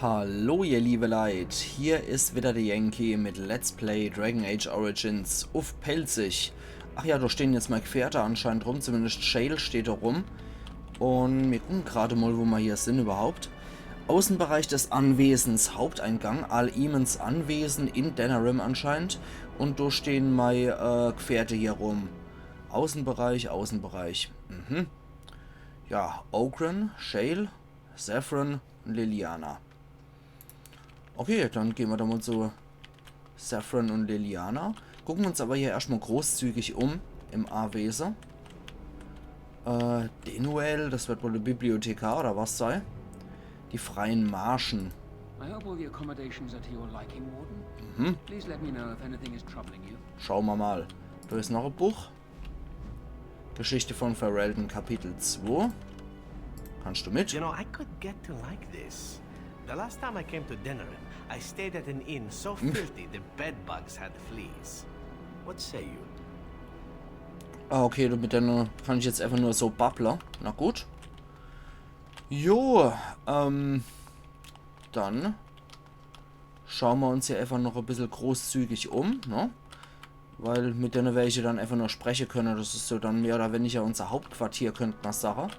Hallo ihr liebe Leid, hier ist wieder der Yankee mit Let's Play Dragon Age Origins auf Pelzig. Ach ja, da stehen jetzt mal Gefährte anscheinend rum, zumindest Shale steht da rum. Und wir gucken gerade mal, wo wir hier sind überhaupt. Außenbereich des Anwesens, Haupteingang, Al-Imans Anwesen in Denerim anscheinend. Und da stehen meine Gefährte hier rum. Außenbereich. Ja, Ogren, Shale, Saffron und Leliana. Okay, dann gehen wir da mal zu Saffron und Leliana. Gucken uns aber hier erstmal großzügig um im Anwesen. Denuel, das wird wohl eine Bibliothekar oder was sei? Die freien Marschen. Schauen wir mal. Da ist noch ein Buch. Geschichte von Ferelden, Kapitel 2. Kannst du mit? You know, I could get to like this. The last time I came to Denerim, I stayed at an inn so filthy the bedbugs had fleas. What say you? Ah, okay, mit der kann ich jetzt einfach nur so babbler. Na gut. Jo, dann schauen wir uns hier einfach noch ein bisschen großzügig um, ne? Weil mit denen welche dann einfach nur sprechen können. Das ist so dann mehr oder weniger unser Hauptquartier, könnte man sagen.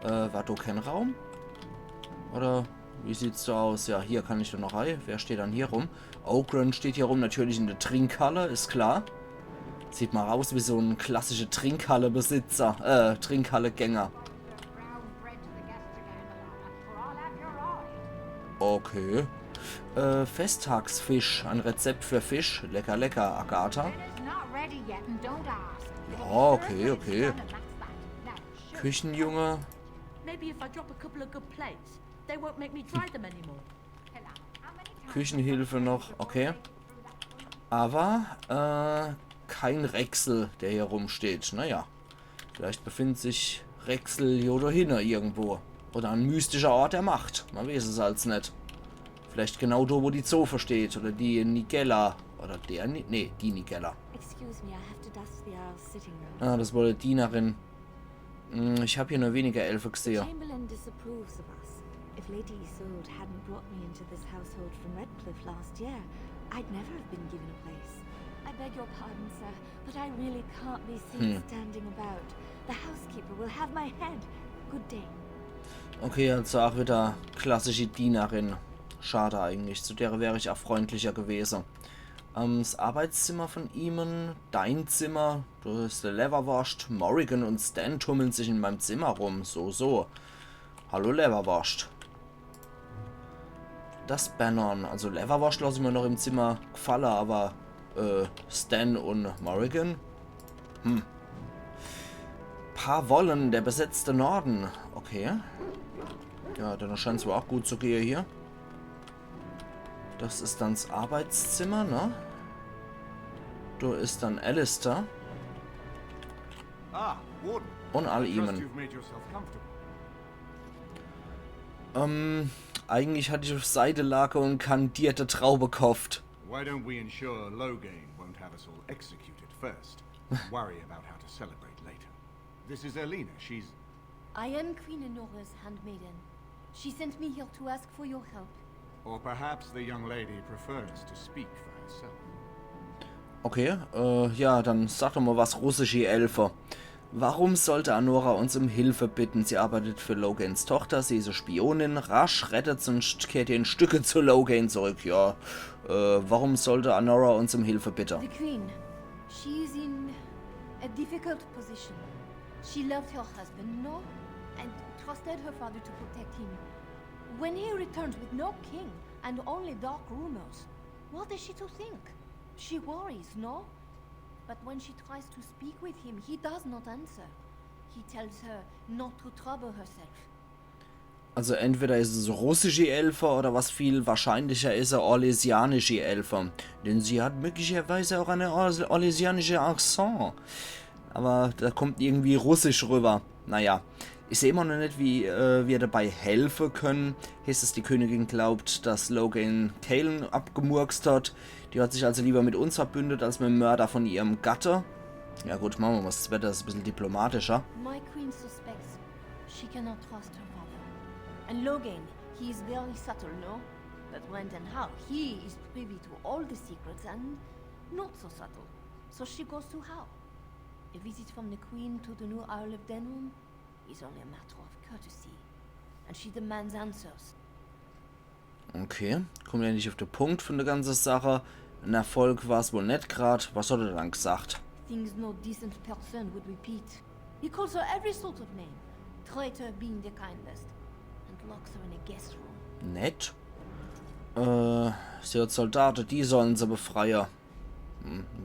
War da kein Raum? Oder wie sieht's so aus? Ja, hier kann ich da noch rein. Wer steht dann hier rum? Ogren steht hier rum, natürlich in der Trinkhalle, ist klar. Sieht mal aus wie so ein klassischer Trinkhalle-Besitzer, Trinkhalle-Gänger. Okay. Festtagsfisch, ein Rezept für Fisch. Lecker, lecker, Agatha. Ja, okay. Küchenjunge. Küchenhilfe noch, okay. Aber, kein Rexel, der hier rumsteht. Naja, vielleicht befindet sich Rexel hier oder hinten irgendwo. Oder ein mystischer Ort der Macht. Man weiß es als nicht. Vielleicht genau da, wo die Zofe steht. Oder die Nigella. Oder der, nee, die Nigella. Ah, das war die Dienerin. Ich habe hier nur weniger Elfe gesehen. If Lady Isolde hadn't brought me into this household from Redcliffe last year, I'd never have been given a place. I beg your pardon, sir, but I really can't be seen standing about. The housekeeper will have my head. Good day. Okay, also auch wieder klassische Dienerin. Schade eigentlich, zu der wäre ich auch freundlicher gewesen. Das Arbeitszimmer von ihm, dein Zimmer, da ist der Leverwurst. Morrigan und Stan tummeln sich in meinem Zimmer rum. So. Hallo Leverwurst. Das Bannon, also Leverwurst lasse ich mir noch im Zimmer gefallen, aber Stan und Morrigan? Paar Wollen, der besetzte Norden. Okay. Ja, dann scheint es wohl auch gut zu gehen hier. Das ist dann das Arbeitszimmer, ne? Da ist dann Alistair. Und Al-Iman. Eigentlich hatte ich auf Seidelake und kandierte Traube gekauft. Why don't we ensure Loghain won't have us all executed first? Worry about how to celebrate later. This is Erlina. She's... I am Queen Enora's handmaiden. She sent me here to ask for your help. Or perhaps the young lady prefers to speak for herself. Okay, ja, dann sag doch mal was, russische Elfe. Warum sollte Anora uns um Hilfe bitten? Sie arbeitet für Loghains Tochter, sie ist eine Spionin, rasch rettet und kehrt ihr in Stücke zu Loghain zurück. Ja, warum sollte Anora uns um Hilfe bitten? The Queen, she is in a difficult position. She loved her husband, no? And trusted her father to protect him. When he returns with no king and only dark rumors, what is she to think? She worries, no? But when she tries to speak with him, he does not answer. He tells her not to trouble herself. Also entweder ist es russische Elfe oder was viel wahrscheinlicher ist, orlesianische Elfe. Denn sie hat möglicherweise auch eine orlesianische Akzent. Aber da kommt irgendwie russisch rüber. Naja, ich sehe immer noch nicht, wie wir dabei helfen können. Heißt es, die Königin glaubt, dass Loghain Kalen abgemurkst hat. Die hat sich also lieber mit uns verbündet, als mit dem Mörder von ihrem Gatte. Ja gut, machen wir mal, das Wetter ist ein bisschen diplomatischer. My queen suspects she cannot trust her father. And Loghain, he is very subtle, no? But Renton Howe, he is privy to all the secrets and not so subtle. So she goes to Howe. A visit from the Queen to the new Earl of Denham is only a matter of courtesy. And she demands answers. Okay, kommt ja nicht auf den Punkt von der ganzen Sache. Ein Erfolg war es wohl nicht gerade. Was hat er dann gesagt? Things no decent person would repeat. He calls her every sort of name, traitor being the kindest, and locks her in a guest room. Nett? Sie hat Soldaten, die sollen sie befreien.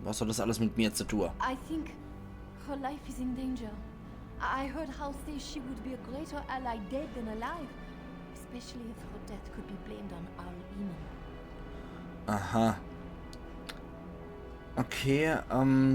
Was hat das alles mit mir zu tun? I think her life is in danger. I heard Howe say she would be a greater ally dead than alive, especially if her death could be blamed on Earl Eamon. Aha. Okay,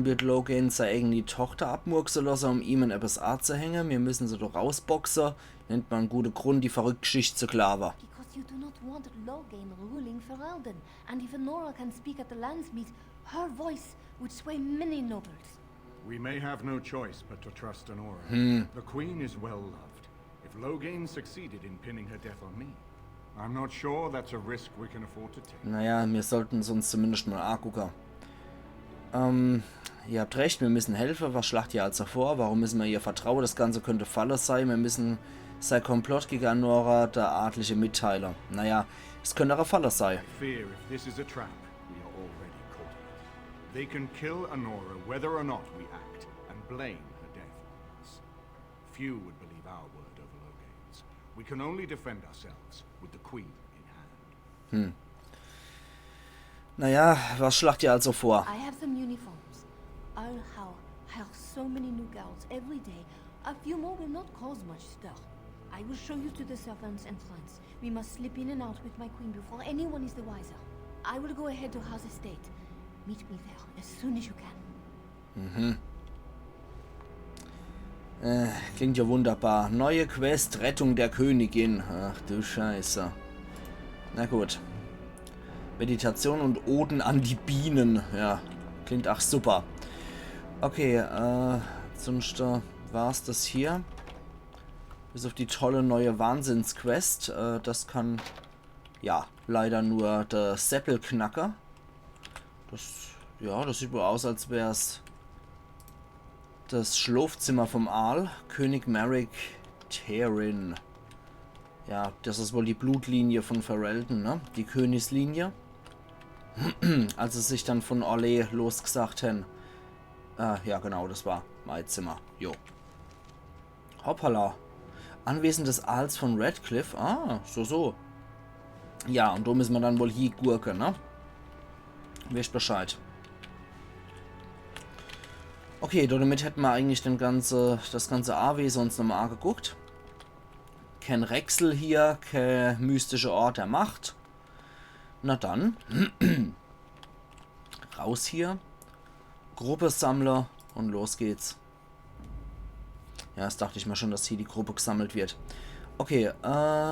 wird Logan seine eigene Tochter abmurksen lassen, um ihm etwas anzuhängen. Wir müssen sie doch rausboxen. Nennt man einen guten Grund, die verrückte Geschichte zu klaven. Because you do not want Logain ruling Ferelden, and if Nora can speak at the Landsmeet, her voice would sway many nobles. We may have no choice but to trust Honora. The Queen is well loved. If Logain succeeded in pinning her death on me, I'm not sure that's a risk we can afford to take. Naja, wir sollten es uns zumindest mal angucken. Ihr habt recht, wir müssen helfen. Was schlagt ihr also vor? Warum müssen wir ihr vertrauen? Das Ganze könnte Falle sein. Wir müssen sein Komplott gegen Nora, der Adlige, mitteilen. Naja, es könnte auch eine Falle sein. I fear if this is a trap, we are already caught in it. They can kill Honora whether or not we act, and blame her death on us. Few would believe our word over Logain's. We can only defend ourselves with the Queen in hand. Naja, was schlagt ihr also vor? I have some uniforms. Earl Howe hires so many new girls every day. A few more will not cause much stir. I will show you to the servants' entrance. We must slip in and out with my queen before anyone is the wiser. I will go ahead to Howe's estate. Meet me there as soon as you can. Klingt ja wunderbar. Neue Quest, Rettung der Königin. Ach du Scheiße. Na gut. Meditation und Oden an die Bienen. Ja, klingt auch super. Okay, sonst war's das hier. Bis auf die tolle neue Wahnsinnsquest. Das kann, ja, leider nur der Seppelknacker. Das sieht wohl aus, als wäre es das Schlafzimmer vom Aal. König Merrick Therin. Ja, das ist wohl die Blutlinie von Ferelden, ne? Die Königslinie. Als sie sich dann von Orlais losgesagt haben. Ja genau, das war mein Zimmer. Jo. Hoppala. Anwesen des Aals von Redcliffe. Ah, so. Ja, und da müssen wir dann wohl hier gurken, ne? Wisst Bescheid. Okay, damit hätten wir eigentlich das ganze Anwesen uns nochmal angeguckt. Kein Rexel hier, kein mystischer Ort der Macht. Na dann. Raus hier. Gruppe Sammler und los geht's. Ja, das dachte ich mir schon, dass hier die Gruppe gesammelt wird. Okay,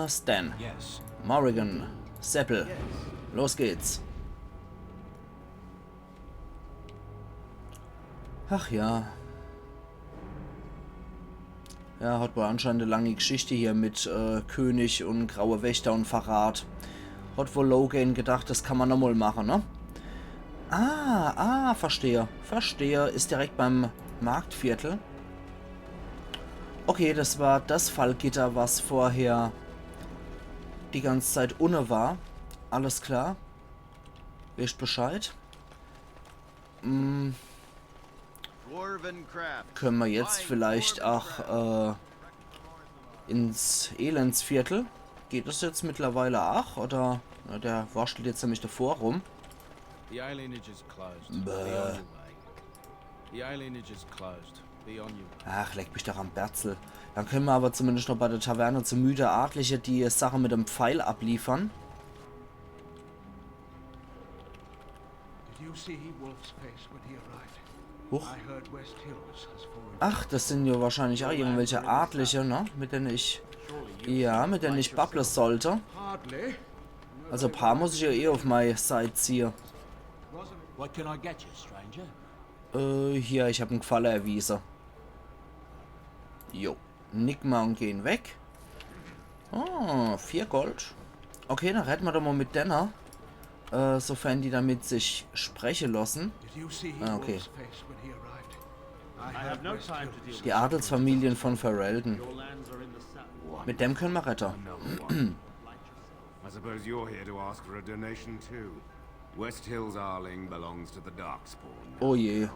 Stan. Yes. Morrigan. Seppel. Los geht's. Ach ja. Ja, hat wohl anscheinend eine lange Geschichte hier mit König und Graue Wächter und Verrat. Hat wohl Logan gedacht, das kann man nochmal machen, ne? Verstehe. Ist direkt beim Marktviertel. Okay, das war das Fallgitter, was vorher die ganze Zeit ohne war. Alles klar. Wisst Bescheid. Können wir jetzt vielleicht auch ins Elendsviertel? Geht das jetzt mittlerweile auch? Oder na, der wurschtelt jetzt nämlich davor rum. The alienage is closed. Be on your way. The alienage is closed. Be on your way. Ach, leck mich doch am Berzel. Dann können wir aber zumindest noch bei der Taverne zu müde Adliche die Sache mit dem Pfeil abliefern. Did you see Wolf's face when he arrived? Huch. I heard West Hills has fallen. Ach, das sind ja wahrscheinlich auch irgendwelche Adliche, ne? Mit denen ich babble sollte. Hardly. Also ein paar muss ich ja eh auf meine Seite ziehen. What can I get you, stranger? Hier, ich habe einen Gefallen erwiesen. Jo. Nick mal und gehen weg. Oh, 4 Gold. Okay, dann retten wir doch mal mit Denner. Sofern die damit sich sprechen lassen. Did you see Ah, okay. Wolf's face when he arrived? I have no time to deal Die Adelsfamilien von Ferelden. Your lands are in the south. Mit dem können wir retten. I suppose you're here to ask for a donation too. West Hills Arling belongs to the Darkspawn. Oh je.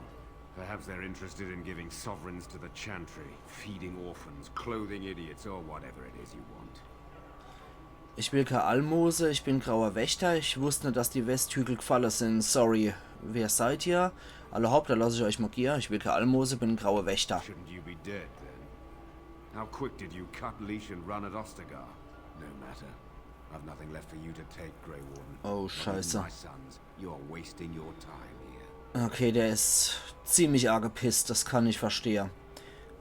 Perhaps they're interested in giving sovereigns to the Chantry, feeding orphans, clothing idiots, or whatever it is you want. Ich will keine Almose, ich bin grauer Wächter. Ich wusste nicht, dass die Westhügel gefallen sind. Sorry. Wer seid ihr? Alle Haupter lasse ich euch markieren. Ich will keine Almose, bin ein grauer Wächter. Shouldn't you be dead then? How quick did you cut leash and run at Ostagar? No matter. I've nothing left for you to take, Grey Warden. Oh, Not scheiße. even my sons. You are wasting your time here. Okay, der ist ziemlich arg gepisst. Das kann ich verstehen.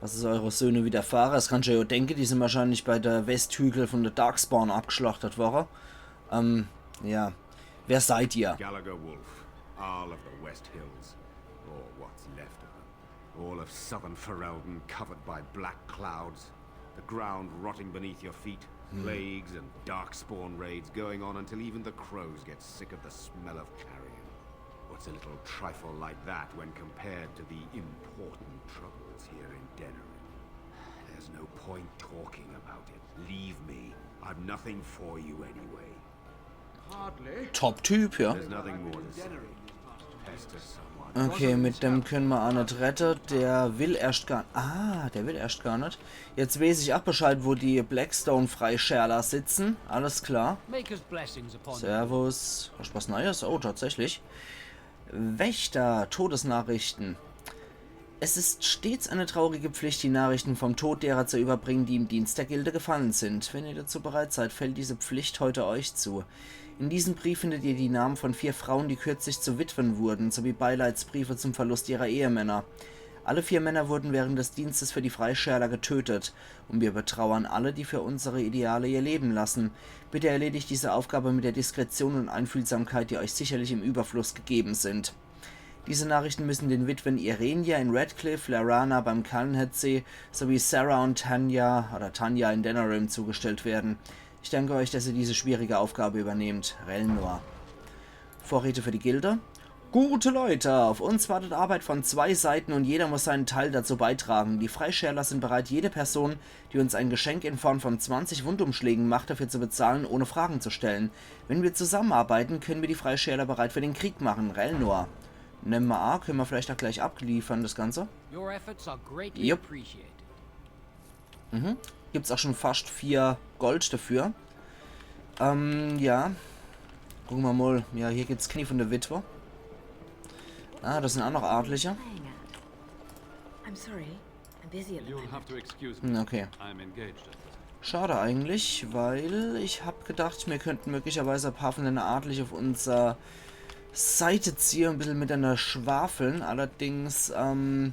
Was ist eure Söhne widerfahren? Das kannst du ja denken. Die sind wahrscheinlich bei der Westhügel von der Darkspawn abgeschlachtet worden. Ja. Wer seid ihr? Gallagher Wolf, Arl of the West Hills, or what's left of them. All of southern Ferelden covered by black clouds, the ground rotting beneath your feet, plagues and darkspawn raids going on until even the crows get sick of the smell of carrion. What's a little trifle like that when compared to the important troubles here in Denerim? There's no point talking about it. Leave me. I've nothing for you anyway. Hardly. Top-Typ, ja. There's nothing more to say. Pester someone. Okay, mit dem können wir auch nicht retten. Der will erst gar... Ah, der will erst gar nicht. Jetzt weiß ich auch Bescheid, wo die Blackstone-Freischärler sitzen. Alles klar. Maker's blessings upon you. Servus. Hast du was Neues? Oh, tatsächlich. Wächter, Todesnachrichten. Es ist stets eine traurige Pflicht, die Nachrichten vom Tod derer zu überbringen, die im Dienst der Gilde gefallen sind. Wenn ihr dazu bereit seid, fällt diese Pflicht heute euch zu. In diesem Brief findet ihr die Namen von 4 Frauen, die kürzlich zu Witwen wurden, sowie Beileidsbriefe zum Verlust ihrer Ehemänner. Alle 4 Männer wurden während des Dienstes für die Freischärler getötet, und wir betrauern alle, die für unsere Ideale ihr Leben lassen. Bitte erledigt diese Aufgabe mit der Diskretion und Einfühlsamkeit, die euch sicherlich im Überfluss gegeben sind. Diese Nachrichten müssen den Witwen Irenia in Redcliffe, Larana beim Calnheadsee sowie Sarah und Tanja in Denerim zugestellt werden. Ich danke euch, dass ihr diese schwierige Aufgabe übernehmt. Relnor. Vorräte für die Gilde. Gute Leute, auf uns wartet Arbeit von 2 Seiten und jeder muss seinen Teil dazu beitragen. Die Freischärler sind bereit, jede Person, die uns ein Geschenk in Form von 20 Wundumschlägen macht, dafür zu bezahlen, ohne Fragen zu stellen. Wenn wir zusammenarbeiten, können wir die Freischärler bereit für den Krieg machen. Relnor. Nehmen wir A, können wir vielleicht auch gleich abliefern, das Ganze. Your efforts are greatly Yep. appreciated. Gibt's auch schon fast 4 Gold dafür. Ja. Gucken wir mal. Ja, hier gibt's Knie von der Witwe. Ah, das sind auch noch Adlige. Playing at? I'm sorry. I'm busy at the You'll moment. have to excuse me. Okay. I'm engaged at present. Schade eigentlich, weil ich habe gedacht, wir könnten möglicherweise ein paar von den Adlige auf unserer Seite ziehen, ein bisschen miteinander schwafeln. Allerdings habe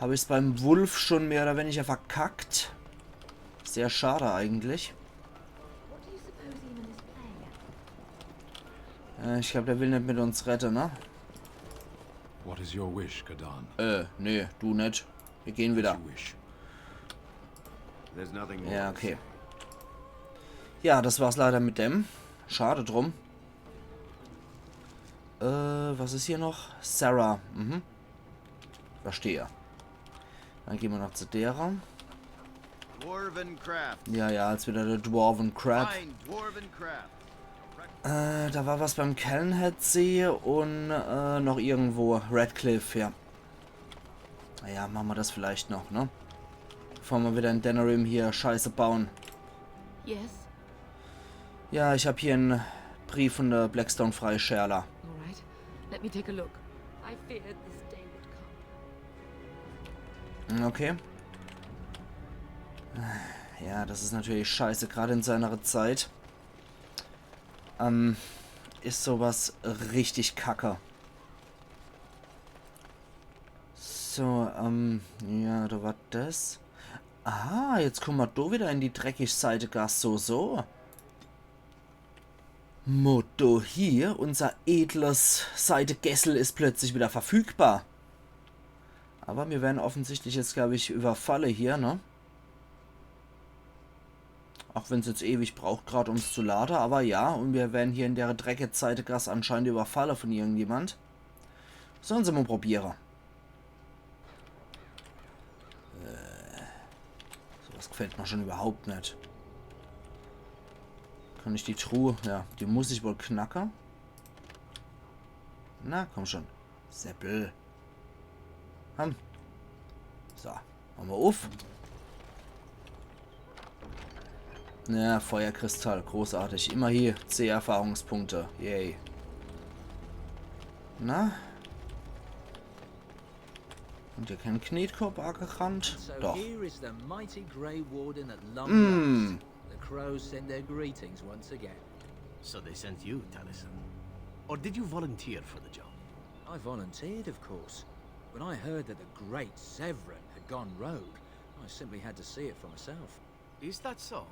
ich es beim Wolf schon mehr oder weniger verkackt. Sehr schade eigentlich. What do you suppose Eamon is playing at? Ich glaube, der will nicht mit uns retten, ne? What is your wish, Kadan? Nee, du nicht. Wir gehen wieder. You wish. There's nothing more Ja, to okay. say. Ja, das war's leider mit dem. Schade drum. Was ist hier noch? Sarah. Verstehe. Dann gehen wir noch zu derer. Dwarven craft. Ja, als wieder der Dwarven Crab. Fine dwarven craft. Da war was beim Calnheadsee und noch irgendwo Redcliffe, ja. Naja, machen wir das vielleicht noch, ne? Bevor wir wieder in Denerim hier Scheiße bauen. Yes? Ja, ich habe hier einen Brief von der Blackstone Freischärler. All right. Let me take a look. I feared this day would come. Okay. Ja, das ist natürlich scheiße, gerade in seiner Zeit. Ist sowas richtig kacke. So, ja, da war das. Ah, jetzt kommen wir da wieder in die dreckig Seite Gas, so. Motto hier, unser edles Seite-Gessel ist plötzlich wieder verfügbar. Aber wir werden offensichtlich jetzt, glaube ich, überfallen hier, ne? Auch wenn es jetzt ewig braucht, gerade um es zu laden. Aber ja, und wir werden hier in der Dreckgezeitegasse anscheinend überfallen von irgendjemand. Sollen sie mal probieren. Sowas gefällt mir schon überhaupt nicht. Kann ich die Truhe... Ja, die muss ich wohl knacken. Na, komm schon. Seppel. Komm. So, machen wir auf. Ja, Feuerkristall, großartig. Immer hier 10 Erfahrungspunkte. Yay. Na? Und ihr kein Knetkorb angerannt? Doch. The crows send their greetings once again. So they sent you, Taliesin. Or did you volunteer for the job? I volunteered, of course. When I heard that the great Severin had gone rogue, I simply had to see it for myself. Is that so?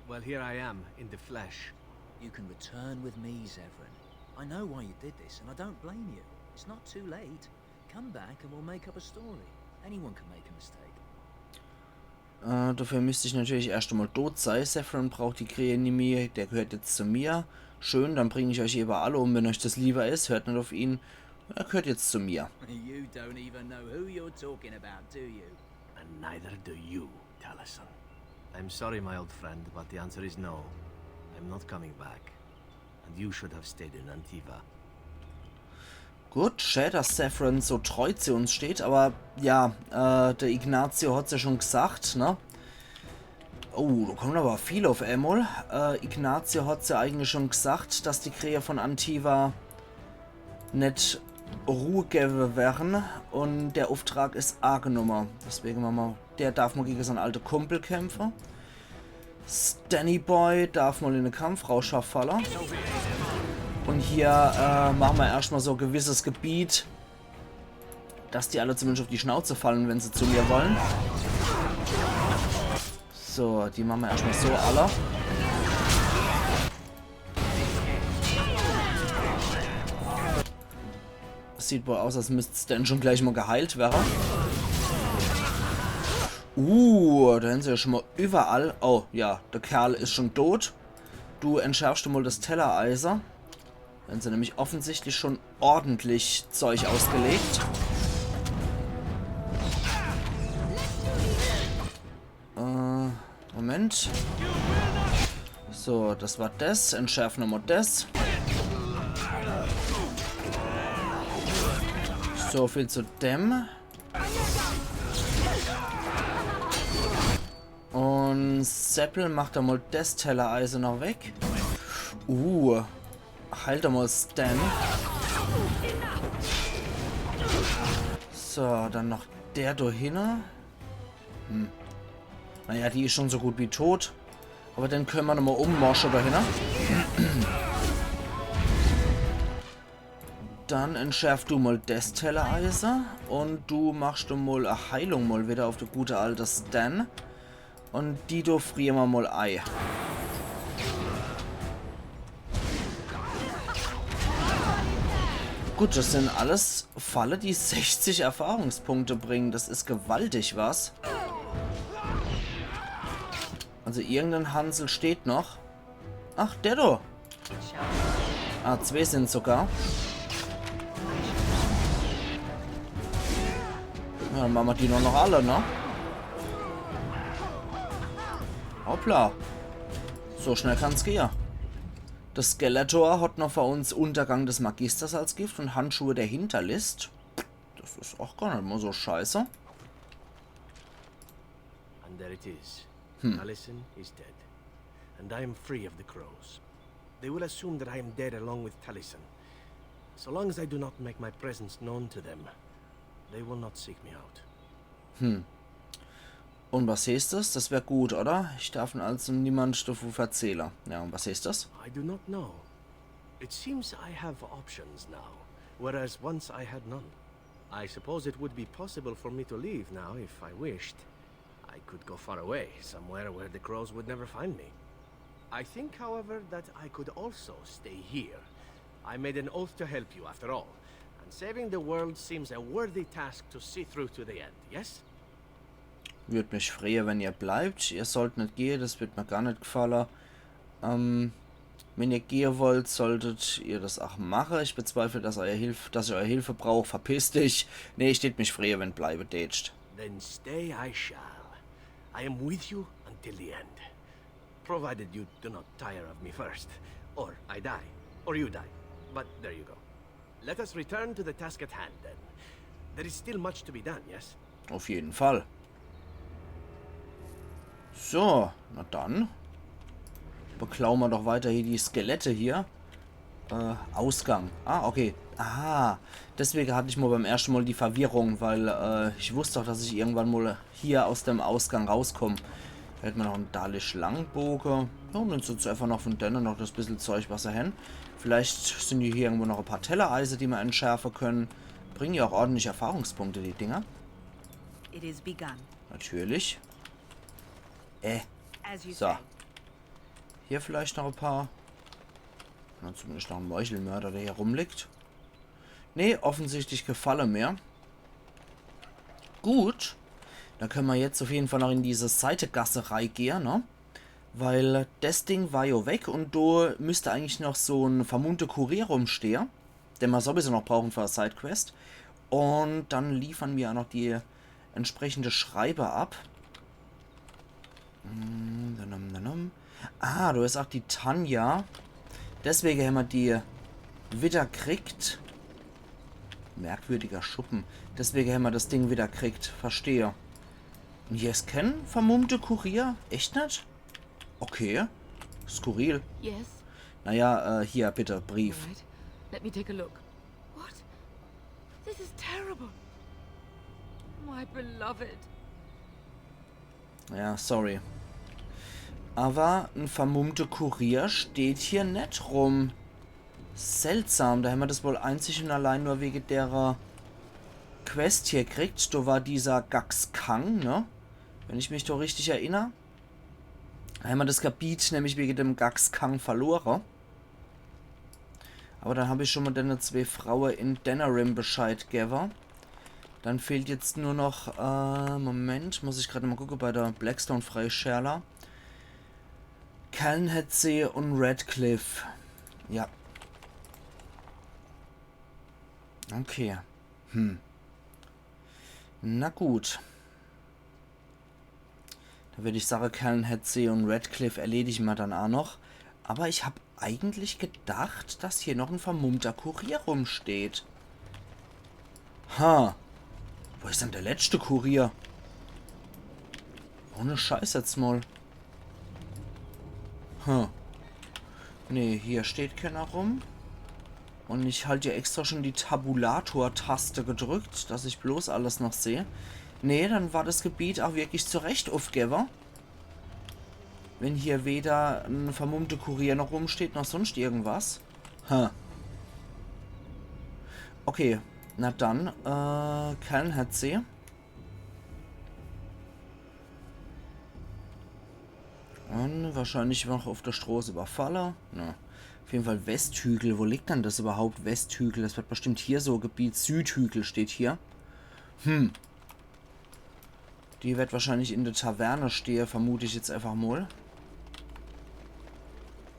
Well, here I am, in the flesh. You can return with me, Severin. I know why you did this, and I don't blame you. It's not too late. Come back and we'll make up a story. Anyone can make a mistake. Dafür müsste ich natürlich erst einmal tot sein. Severin braucht die Krähe nicht mehr. Der gehört jetzt zu mir. Schön, dann bringe ich euch über alle um, wenn euch das lieber ist. Hört nicht auf ihn. Er gehört jetzt zu mir. You don't even know who you're talking about, do you? And neither do you, Taliesin. I'm sorry, my old friend, but the answer is no. I'm not coming back. And you should have stayed in Antiva. Gut, schade, dass Severin so treu zu uns steht, aber ja, der Ignazio hat es ja schon gesagt, ne? Oh, da kommen aber viele auf einmal. Ignazio hat es ja eigentlich schon gesagt, dass die Krähe von Antiva nicht Ruhe geben werden und der Auftrag ist angenommen. Deswegen machen wir, der darf mal gegen seinen alten Kumpel kämpfen. Stanny Boy darf mal in den Kampfrauschhaft fallen. Und hier machen wir erstmal so ein gewisses Gebiet, dass die alle zumindest auf die Schnauze fallen, wenn sie zu mir wollen. So, die machen wir erstmal so alle. Sieht wohl aus, als müsste es denn schon gleich mal geheilt werden. Da sind sie ja schon mal überall. Oh, ja, der Kerl ist schon tot. Du entschärfst mal das Tellereisen. Da haben sie nämlich offensichtlich schon ordentlich Zeug ausgelegt. Moment. So, das war das. Entschärfen wir mal das. So viel zu dem. Und Seppel macht da mal das Tellereisen noch weg. Halt da mal Stan. So, dann noch der da hinten. Naja, die ist schon so gut wie tot. Aber dann können wir nochmal ummarschen da hinten. Dann entschärf du mal das Tellereisen. Und du machst du mal eine Heilung mal wieder auf die gute alte Stan. Und die do frieren wir mal Ei. Gut, das sind alles Falle, die 60 Erfahrungspunkte bringen. Das ist gewaltig, was? Also irgendein Hansel steht noch. Ach, der da. Ah, 2 sind sogar. Ja, dann machen wir die noch alle, ne? Hoppla. So schnell kann's gehen. Das Skeletor hat noch für uns Untergang des Magisters als Gift und Handschuhe der Hinterlist. Das ist auch gar nicht mal so scheiße. And there it is. Taliesin is dead. And I am free of the crows. They will assume that I am dead along with Taliesin. So long as I do not make my presence known to them, they will not seek me out. Und was heißt das? Das wäre gut, oder? Ich darf also niemand davon erzählen. Ja, und was heißt das? I do not know. It seems I have options now, whereas once I had none. I suppose it would be possible for me to leave now if I wished. I could go far away, somewhere where the crows would never find me. I think, however, that I could also stay here. I made an oath to help you, after all, and saving the world seems a worthy task to see through to the end, yes? Würde mich freuen, wenn ihr bleibt. Ihr sollt nicht gehen, das wird mir gar nicht gefallen. Wenn ihr gehen wollt, solltet ihr das auch machen. Ich bezweifle, dass ich eure Hilfe brauche. Verpiss dich. Nee, ich tät mich freuen, wenn bleibe tätscht. Then stay I shall. I am with you until the end. Provided you do not tire of me first. Or I die. Or you die. But there you go. Let us return to the task at hand then. There is still much to be done, yes? Auf jeden Fall. So, na dann. Beklauen wir doch weiter hier die Skelette hier. Ausgang. Ah, okay. Ah, deswegen hatte ich mal beim ersten Mal die Verwirrung, weil ich wusste doch, dass ich irgendwann mal hier aus dem Ausgang rauskomme. Da hätten wir noch einen Dalisch Langbogen. Ja, und dann sind es einfach noch von denen noch das bisschen Zeug, was er hin. Vielleicht sind hier irgendwo noch ein paar Tellereise, die wir entschärfen können. Bringen ja auch ordentlich Erfahrungspunkte, die Dinger. It is begun. Natürlich. As you So. say. Hier vielleicht noch ein paar. Na, zumindest noch ein Meuchelmörder, der hier rumliegt. Nee, offensichtlich gefallen mir. Gut. Dann können wir jetzt auf jeden Fall noch in diese Seitegasserei gehen, ne? Weil das Ding war ja weg und da müsste eigentlich noch so ein vermummter Kurier rumstehen, den wir sowieso noch brauchen für eine Sidequest. Und dann liefern wir auch noch die entsprechende Schreiber ab. Ah, du ist auch die Tanja. Deswegen haben wir die wieder kriegt. Merkwürdiger Schuppen. Deswegen haben wir das Ding wieder kriegt. Verstehe. Und hier ist kein vermummte Kurier? Echt nicht? Okay. Skurril. Yes. Naja, hier, bitte, Brief. All right. Let me take a look. What? This is terrible. My beloved. Ja, sorry. Aber ein vermummter Kurier steht hier nicht rum. Seltsam, da haben wir das wohl einzig und allein nur wegen der Quest hier kriegt. Da war dieser Gax Kang, ne? Wenn ich mich doch richtig erinnere. Da haben wir das Gebiet nämlich wegen dem Gax Kang verloren. Aber dann habe ich schon mal deine zwei Frauen in Denerim Bescheid gegeben. Dann fehlt jetzt nur noch, Moment, muss ich gerade mal gucken, bei der Blackstone Freischärler. Calnheadsee und Redcliffe. Ja. Okay. Na gut. Da würde ich sagen, Calnheadsee und Redcliffe erledigen wir dann auch noch. Aber ich habe eigentlich gedacht, dass hier noch ein vermummter Kurier rumsteht. Ha. Wo ist denn der letzte Kurier? Ohne Scheiß jetzt mal. Nee, hier steht keiner rum. Und ich halte ja extra schon die Tabulator-Taste gedrückt, dass ich bloß alles noch sehe. Nee, dann war das Gebiet auch wirklich zurecht aufgegeben. Wenn hier weder ein vermummter Kurier noch rumsteht, noch sonst irgendwas. Okay, na dann, Calnheadsee. Und wahrscheinlich noch auf der Straße überfallen. Na, auf jeden Fall Westhügel. Wo liegt denn das überhaupt? Westhügel. Das wird bestimmt hier so Gebiet. Südhügel steht hier. Die wird wahrscheinlich in der Taverne stehen, vermute ich jetzt einfach mal.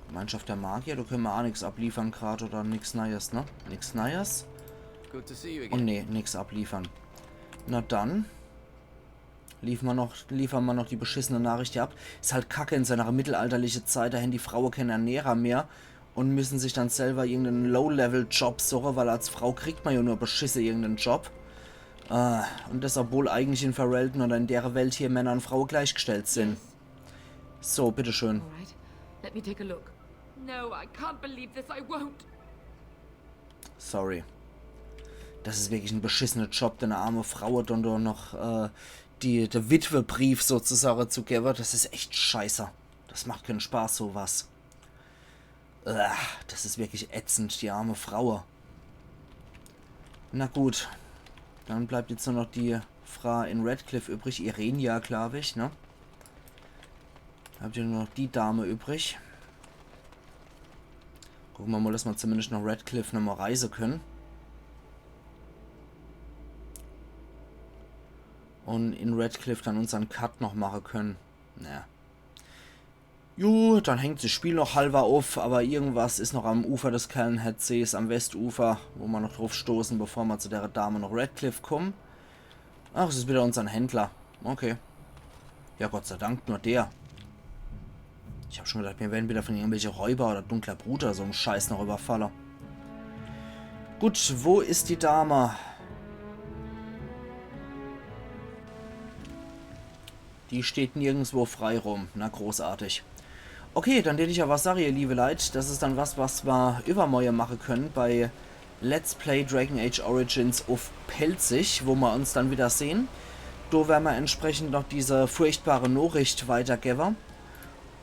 Gemeinschaft der Magier, da können wir auch nichts abliefern gerade oder nichts Neues, ne? Nichts Neues. Und nee, nichts abliefern. Na dann. Liefern wir noch die beschissene Nachricht hier ab. Ist halt kacke in seiner mittelalterlichen Zeit, da haben die Frauen keine Ernährer mehr und müssen sich dann selber irgendeinen Low-Level-Job suchen, weil als Frau kriegt man ja nur beschissen irgendeinen Job. Und das obwohl eigentlich in Ferelden oder in der Welt hier Männer und Frauen gleichgestellt sind. So, bitteschön. All right. Let me take a look. No, I can't believe this. I won't. Sorry. Das ist wirklich ein beschissener Job, denn eine arme Frau dann doch noch der Witwebrief sozusagen zu geben. Das ist echt scheiße. Das macht keinen Spaß, sowas. Das ist wirklich ätzend, die arme Frau. Na gut. Dann bleibt jetzt nur noch die Frau in Redcliffe übrig. Irenia, glaube ich, ne? Habt ihr nur noch die Dame übrig. Gucken wir mal, dass wir zumindest noch Redcliffe nochmal reisen können. Und in Redcliffe dann unseren Cut noch machen können. Naja. Gut, dann hängt das Spiel noch halber auf, aber irgendwas ist noch am Ufer des Callanhead-Sees, am Westufer, wo wir noch drauf stoßen, bevor wir zu der Dame noch Redcliffe kommen. Ach, es ist wieder unser Händler. Okay. Ja, Gott sei Dank, nur der. Ich habe schon gedacht, wir werden wieder von irgendwelchen Räuber oder dunkler Bruder so einem Scheiß noch überfallen. Gut, wo ist die Dame? Die steht nirgendwo frei rum. Na, großartig. Okay, dann hätte ich ja was sagen, ihr liebe Leute. Das ist dann was wir übermorgen machen können bei Let's Play Dragon Age Origins auf Pelzig, wo wir uns dann wieder sehen. Da werden wir entsprechend noch diese furchtbare Nachricht weitergeben.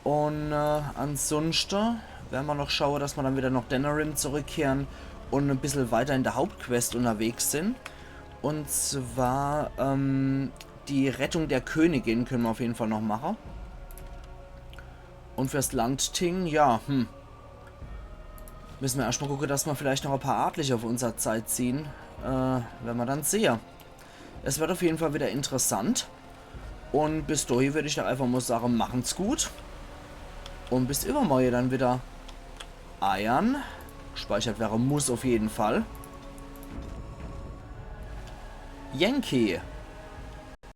Und ansonsten werden wir noch schauen, dass wir dann wieder nach Denerim zurückkehren und ein bisschen weiter in der Hauptquest unterwegs sind. Und zwar die Rettung der Königin können wir auf jeden Fall noch machen. Und fürs Landting, ja, müssen wir erstmal gucken, dass wir vielleicht noch ein paar Adlige auf unsere Zeit ziehen. Werden wir dann sehen. Es wird auf jeden Fall wieder interessant. Und bis dahin würde ich da einfach mal sagen, machen's gut. Und bis übermorgen dann wieder Eiern. Gespeichert wäre muss auf jeden Fall. Yankee.